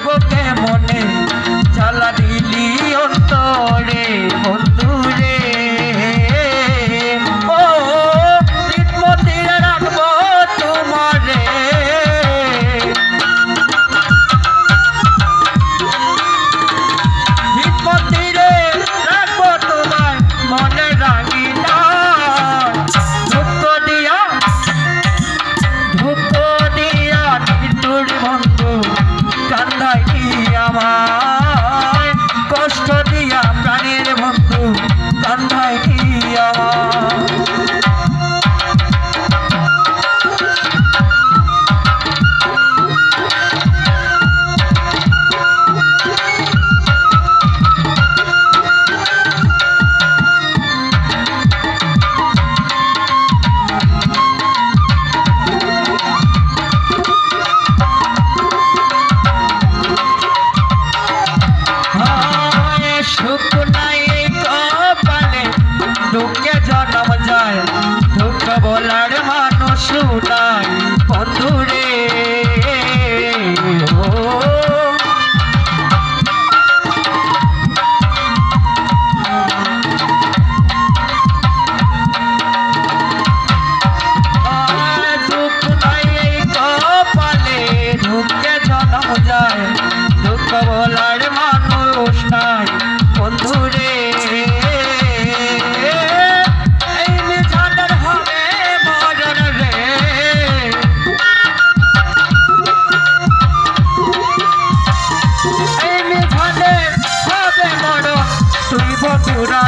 থাকবো কেমনে জ্বালা দিলি অন্তরে বন্ধুরে ও মন্দিরে রাখবো তোমারে মন্দিরে রাখবো তোমার মনে রাখি না দুঃখ দিয়া মৃত্যুর বন্ধু কান্দাই আমায় কষ্ট দিয়া প্রাণের বন্ধু কান্দাই আমায় দুঃখে জন্ম যায় দুঃখ বলার মানুষ নাই বন্ধুরে দুঃখ নাই কপালে দুঃখে জন্ম যায় দুঃখ বলার মানুষ নাই বন্ধুরে তুই বন্ধুরা